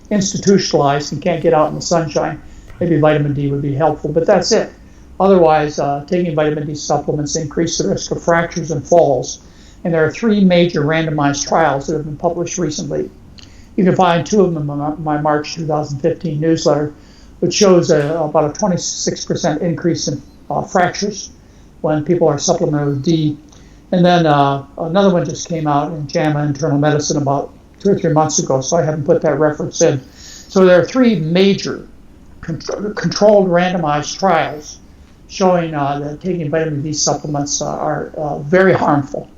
institutionalized and can't get out in the sunshine, maybe vitamin D would be helpful, but that's it. Otherwise, taking vitamin D supplements increase the risk of fractures and falls. And there are 3 major randomized trials that have been published recently. You can find 2 of them in my March 2015 newsletter, which shows about a 26% increase in fractures when people are supplemented with D. And then another one just came out in JAMA Internal Medicine about 2 or 3 months ago, so I haven't put that reference in. So there are 3 major controlled randomized trials showing that taking vitamin D supplements are very harmful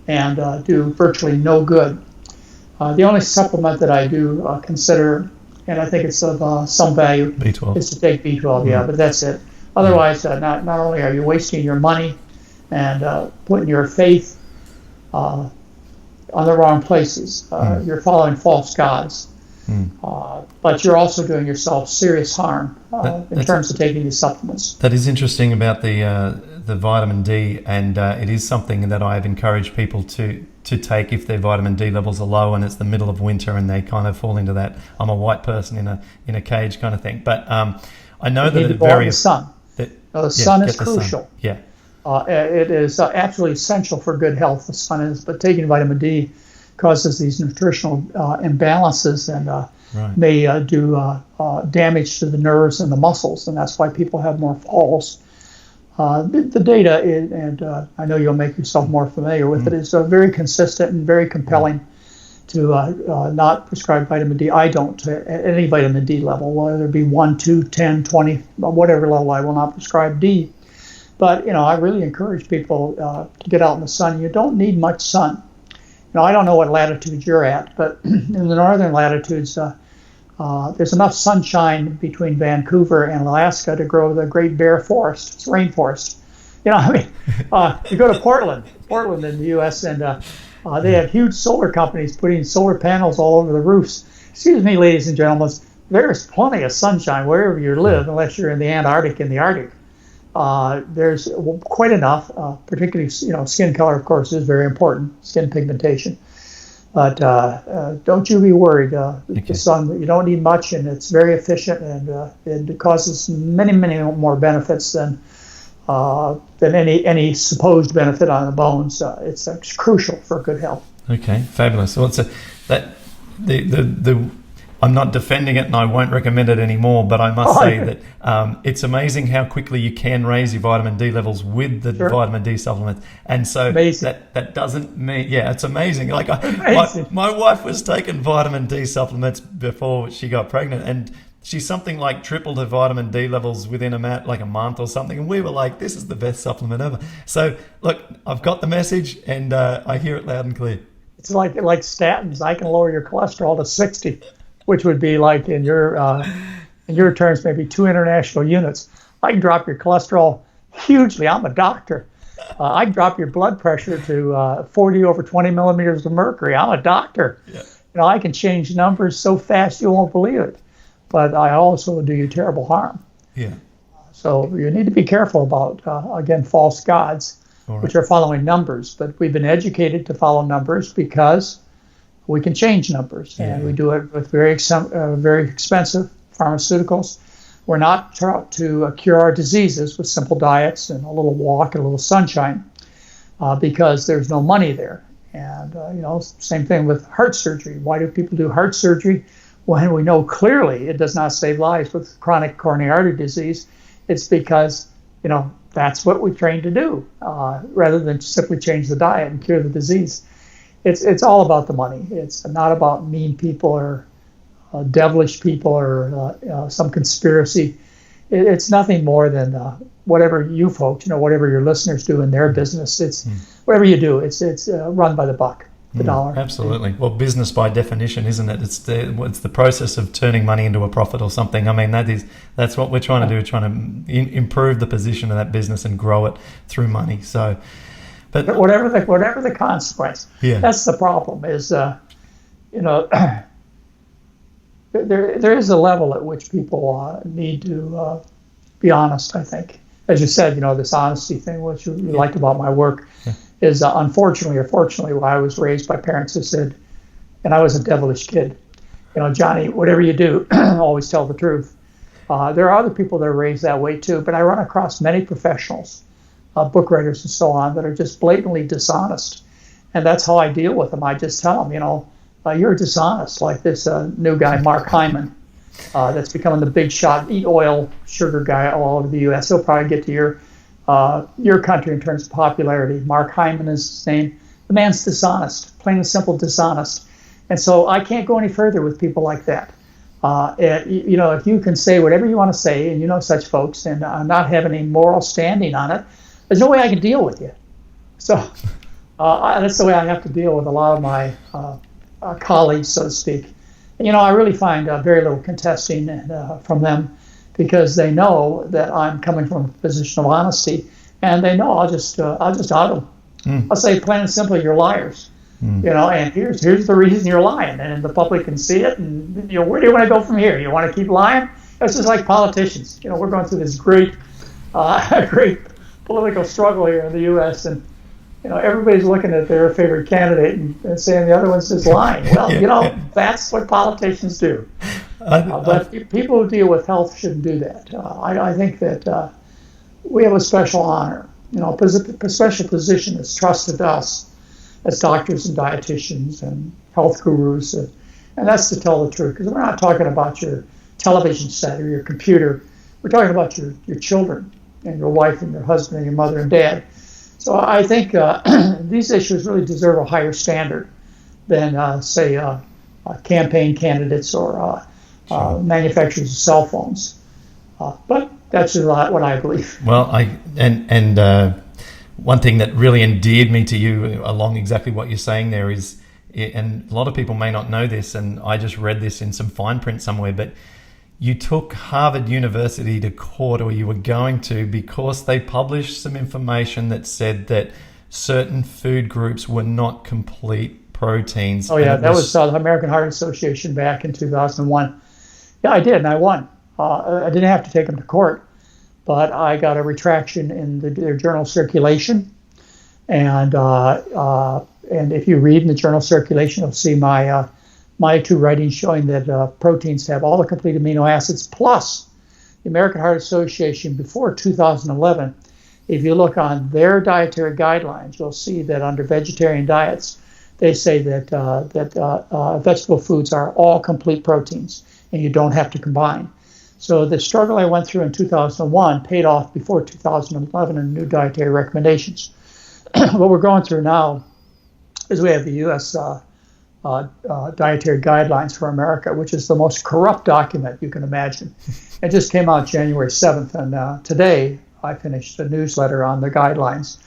and do virtually no good. The only supplement that I do consider, and I think it's of some value, B12. is to take B12, yeah, but that's it. Otherwise, not only are you wasting your money and putting your faith on the wrong places, you're following false gods, but you're also doing yourself serious harm in terms of taking these supplements. That is interesting about the vitamin D, and it is something that I've encouraged people to take if their vitamin D levels are low and it's the middle of winter and they kind of fall into that I'm a white person in a cage kind of thing. But I know that it varies. The sun. The sun is crucial. Yeah. It is absolutely essential for good health. The sun is, but taking vitamin D causes these nutritional imbalances and may do damage to the nerves and the muscles, and that's why people have more falls. The data, and I know you'll make yourself more familiar with it, is very consistent and very compelling to not prescribe vitamin D. I don't, at any vitamin D level, whether it be 1, 2, 10, 20, whatever level, I will not prescribe D. But, I really encourage people to get out in the sun. You don't need much sun. I don't know what latitude you're at, but in the northern latitudes, there's enough sunshine between Vancouver and Alaska to grow the Great Bear Forest. It's rainforest. You go to Portland in the U.S., and they have huge solar companies putting solar panels all over the roofs. Excuse me, ladies and gentlemen, there's plenty of sunshine wherever you live, unless you're in the Antarctic in the Arctic. There's quite enough, particularly, skin color, of course, is very important, skin pigmentation. But don't you be worried. The sun, you don't need much, and it's very efficient, and it causes many, many more benefits than any supposed benefit on the bones. It's crucial for good health. Okay, fabulous. So I'm not defending it, and I won't recommend it anymore, but I must say that it's amazing how quickly you can raise your vitamin D levels with the vitamin D supplement. And so that doesn't mean, it's amazing. Like my wife was taking vitamin D supplements before she got pregnant, and she's something like tripled her vitamin D levels within a month or something. And we were like, this is the best supplement ever. So look, I've got the message, and I hear it loud and clear. It's like statins. I can lower your cholesterol to 60. Which would be like in your terms, maybe 2 international units. I can drop your cholesterol hugely. I'm a doctor. I can drop your blood pressure to 40 over 20 millimeters of mercury. I'm a doctor. Yeah. I can change numbers so fast you won't believe it. But I also do you terrible harm. Yeah. So you need to be careful about, again, false gods, which are following numbers. But we've been educated to follow numbers because we can change numbers, and we do it with very expensive pharmaceuticals. We're not taught to cure our diseases with simple diets and a little walk and a little sunshine because there's no money there. And, same thing with heart surgery. Why do people do heart surgery when we know clearly it does not save lives with chronic coronary artery disease? It's because, that's what we train to do rather than simply change the diet and cure the disease. It's all about the money. It's not about mean people or devilish people or some conspiracy. It's nothing more than whatever you folks, whatever your listeners do in their business. It's whatever you do. It's run by the buck, the dollar. Absolutely. Well, business by definition, isn't it? It's the process of turning money into a profit or something. I mean, that's what we're trying to do. We're trying to improve the position of that business and grow it through money. So. But whatever the consequence, that's the problem. Is there is a level at which people need to be honest. I think as you said, this honesty thing, which you liked about my work, is unfortunately or fortunately, I was raised by parents who said, and I was a devilish kid, Johnny, whatever you do, always tell the truth. There are other people that are raised that way too, but I run across many professionals, book writers and so on, that are just blatantly dishonest. And that's how I deal with them. I just tell them, you're dishonest, like this new guy, Mark Hyman, that's becoming the big shot, eat oil, sugar guy all over the U.S. He'll probably get to your country in terms of popularity. Mark Hyman is his name. The man's dishonest, plain and simple dishonest. And so I can't go any further with people like that. If you can say whatever you want to say, and such folks, and not have any moral standing on it, there's no way I can deal with you. So that's the way I have to deal with a lot of my colleagues, so to speak. I really find very little contesting from them, because they know that I'm coming from a position of honesty, and they know I'll just out them. I'll say plain and simply, you're liars. And here's the reason you're lying, and the public can see it. And where do you want to go from here? You want to keep lying? It's just like politicians. We're going through this great political struggle here in the U.S. and everybody's looking at their favorite candidate and saying the other one's just lying. Well, that's what politicians do. But people who deal with health shouldn't do that. I think that we have a special honor. A special position that's trusted us as doctors and dietitians and health gurus, and that's to tell the truth, because we're not talking about your television set or your computer. We're talking about your children and your wife and your husband and your mother and dad. So I think these issues really deserve a higher standard than, say, campaign candidates or manufacturers of cell phones. But that's just what I believe. Well, one thing that really endeared me to you along exactly what you're saying there is, and a lot of people may not know this, and I just read this in some fine print somewhere, but you took Harvard University to court, or you were going to, because they published some information that said that certain food groups were not complete proteins. Oh yeah, that was the American Heart Association back in 2001. Yeah, I did, and I won. I didn't have to take them to court, but I got a retraction in their journal Circulation, and if you read in the journal Circulation, you'll see my two writings showing that proteins have all the complete amino acids, plus the American Heart Association before 2011. If you look on their dietary guidelines, you'll see that under vegetarian diets, they say that vegetable foods are all complete proteins, and you don't have to combine. So the struggle I went through in 2001 paid off before 2011 in new dietary recommendations. What we're going through now is we have the U.S. Dietary Guidelines for America, which is the most corrupt document you can imagine. It just came out January 7th, and today I finished a newsletter on the guidelines.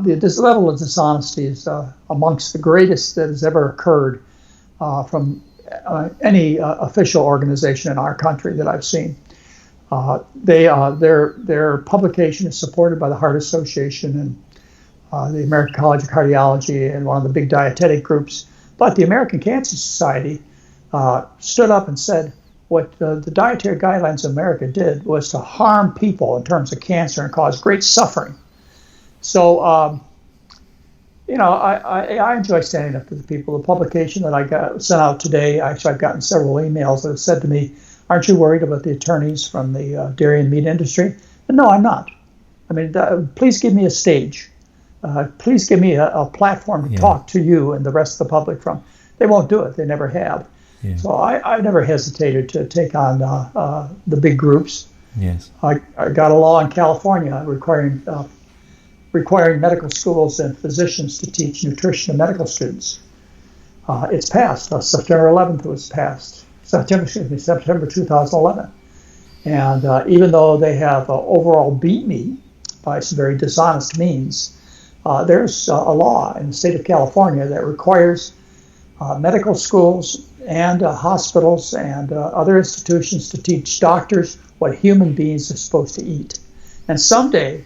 This level of dishonesty is amongst the greatest that has ever occurred from any official organization in our country that I've seen. Their publication is supported by the Heart Association and the American College of Cardiology and one of the big dietetic groups. But the American Cancer Society stood up and said what the Dietary Guidelines of America did was to harm people in terms of cancer and cause great suffering. So, I enjoy standing up to the people. The publication that I sent out today, actually I've gotten several emails that have said to me, aren't you worried about the attorneys from the dairy and meat industry? And no, I'm not. I mean, please give me a stage. Please give me a platform to talk to you and the rest of the public from. They won't do it. They never have. Yeah. So I never hesitated to take on the big groups. Yes. I got a law in California requiring medical schools and physicians to teach nutrition to medical students. It's passed. September 11th it was passed. September 2011. And even though they have overall beat me by some very dishonest means, there's a law in the state of California that requires medical schools and hospitals and other institutions to teach doctors what human beings are supposed to eat. And someday,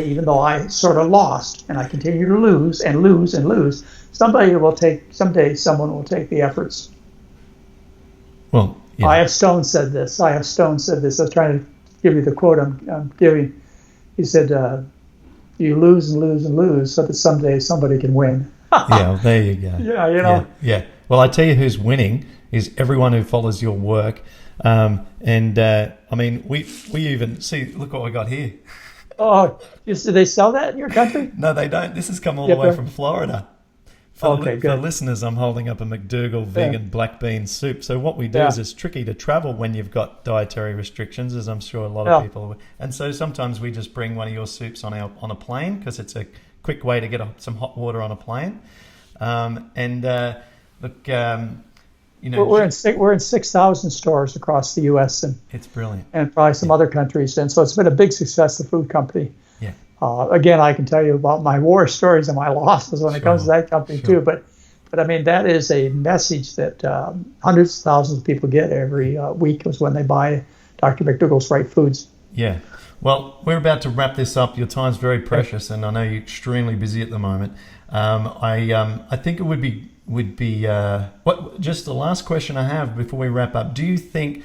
even though I sort of lost and I continue to lose and lose and lose, someday someone will take the efforts. Well, yeah. I.F. Stone said this. I was trying to give you the quote I'm giving. he said, you lose and lose and lose so that someday somebody can win. Yeah, well, there you go. Yeah, you know. Yeah. Well, I tell you who's winning is everyone who follows your work. I mean, we even see. Look what I got here. Oh, do they sell that in your country? No, they don't. This has come all the way from Florida. For good. Listeners, I'm holding up a McDougall vegan black bean soup. So what we do is it's tricky to travel when you've got dietary restrictions, as I'm sure a lot of people. And so sometimes we just bring one of your soups on a plane because it's a quick way to get some hot water on a plane. We're in 6,000 stores across the U.S. and it's brilliant, and probably some other countries, and so it's been a big success. The food company. Yeah. Again, I can tell you about my war stories and my losses when it comes to that company too. But I mean, that is a message that hundreds of thousands of people get every week is when they buy Dr. McDougall's Right Foods. Yeah. Well, we're about to wrap this up. Your time's very precious, and I know you're extremely busy at the moment. I think it would be just the last question I have before we wrap up. Do you think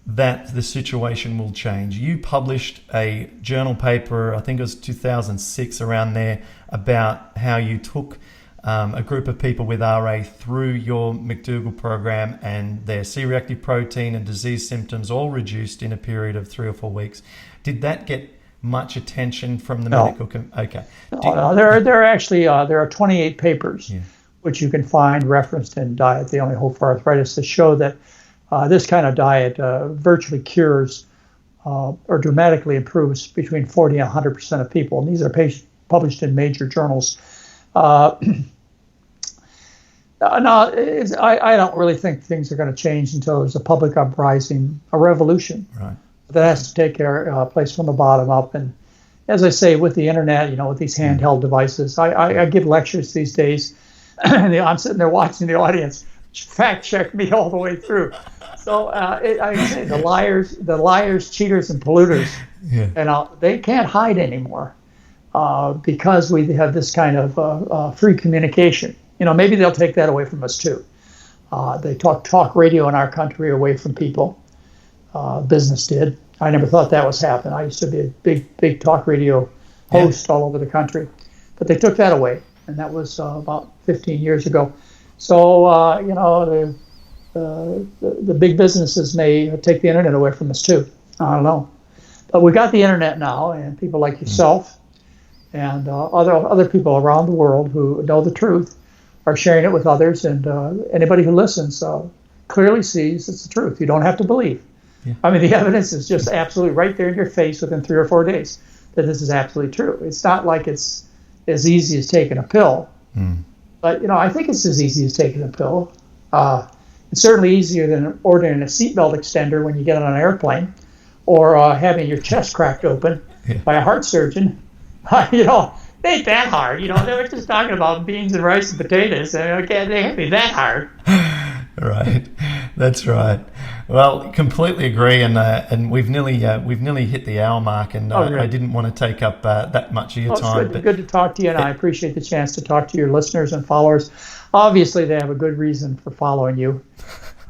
that the situation will change? You published a journal paper, I think it was 2006, around there, about how you took a group of people with RA through your McDougall program and their C-reactive protein and disease symptoms all reduced in a period of 3 or 4 weeks. Did that get much attention from the medical Okay. No, there are 28 papers which you can find referenced in Diet, the Only Hope for Arthritis, that show that this kind of diet virtually cures or dramatically improves between 40 and 100% of people. And these are published in major journals. I don't really think things are going to change until there's a public uprising, a revolution. Right. That has to take place from the bottom up. And as I say, with the internet, with these handheld devices, I give lectures these days, and I'm sitting there watching the audience fact check me all the way through. So I say the liars, cheaters, and polluters, they can't hide anymore because we have this kind of free communication. Maybe they'll take that away from us too. They talk radio in our country away from people. Business did. I never thought that was happening. I used to be a big talk radio host all over the country, but they took that away, and that was about 15 years ago. So the big businesses may take the internet away from us too. I don't know, but we got the internet now, and people like yourself and other people around the world who know the truth are sharing it with others, and anybody who listens clearly sees it's the truth. You don't have to believe. Yeah. I mean, the evidence is just absolutely right there in your face within 3 or 4 days that this is absolutely true. It's not like it's as easy as taking a pill, but I think it's as easy as taking a pill. It's certainly easier than ordering a seatbelt extender when you get on an airplane, or having your chest cracked open by a heart surgeon. It ain't that hard. They were just talking about beans and rice and potatoes. They can't be that hard. Right, that's right. Well, completely agree, and we've nearly hit the hour mark, and I didn't want to take up that much of your time. It's good to talk to you, and I appreciate the chance to talk to your listeners and followers. Obviously, they have a good reason for following you.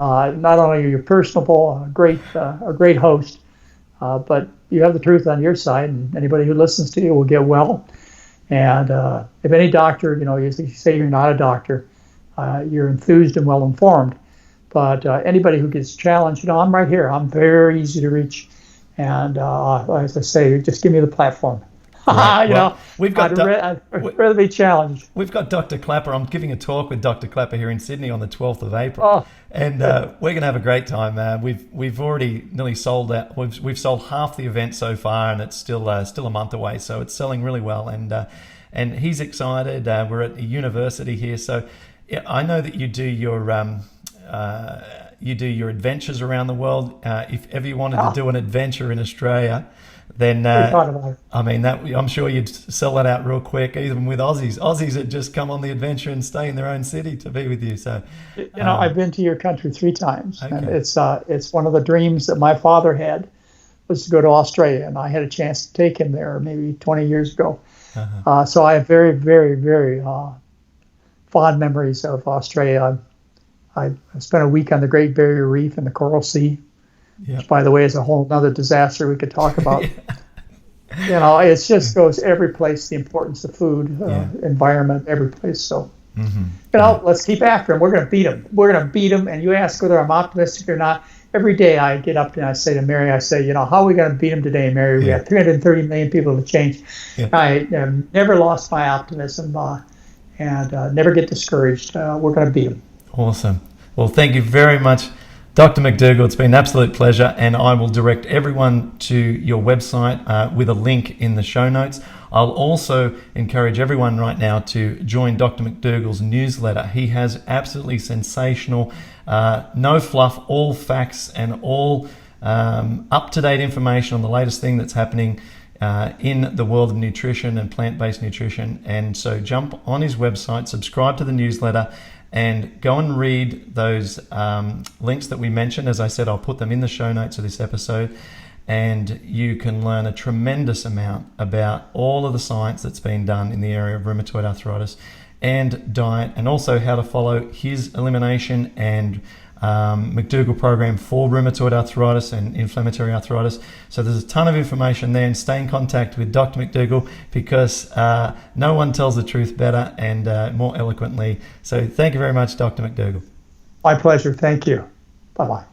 Not only are you personable, a great host, but you have the truth on your side, and anybody who listens to you will get well. And if any doctor, you say you're not a doctor, you're enthused and well informed. But anybody who gets challenged, I'm right here. I'm very easy to reach. And as I say, just give me the platform. Right. We've got I'd rather be challenged. We've got Dr. Clapper. I'm giving a talk with Dr. Clapper here in Sydney on the 12th of April, and we're going to have a great time. We've already nearly sold out. We've sold half the event so far, and it's still a month away. So it's selling really well, and he's excited. We're at a university here, so I know that you do your adventures around the world. If ever you wanted to do an adventure in Australia, then I'm sure you'd sell that out real quick, even with Aussies that just come on the adventure and stay in their own city to be with you. So I've been to your country 3 times, and it's one of the dreams that my father had, was to go to Australia, and I had a chance to take him there maybe 20 years ago. So I have very, very, very fond memories of Australia. I spent a week on the Great Barrier Reef and the Coral Sea, which, by the way, is a whole other disaster we could talk about. You know, it just goes every place, the importance of food, environment, every place. So, you know, let's keep after them. We're going to beat them. We're going to beat them. And you ask whether I'm optimistic or not. Every day I get up and I say to Mary, I say, you know, how are we going to beat them today, Mary? We have 330 million people to change. I never lost my optimism and never get discouraged. We're going to beat them. Awesome. Well, thank you very much, Dr. McDougall. It's been an absolute pleasure, and I will direct everyone to your website with a link in the show notes. I'll also encourage everyone right now to join Dr. McDougall's newsletter. He has absolutely sensational, no fluff, all facts and all up-to-date information on the latest thing that's happening in the world of nutrition and plant-based nutrition. And so jump on his website, subscribe to the newsletter, and go and read those links that we mentioned. As I said, I'll put them in the show notes of this episode. And you can learn a tremendous amount about all of the science that's been done in the area of rheumatoid arthritis and diet, and also how to follow his elimination and McDougall program for rheumatoid arthritis and inflammatory arthritis. So there's a ton of information there, and stay in contact with Dr. McDougall, because no one tells the truth better and more eloquently. So thank you very much, Dr. McDougall. My pleasure. Thank you. Bye-bye.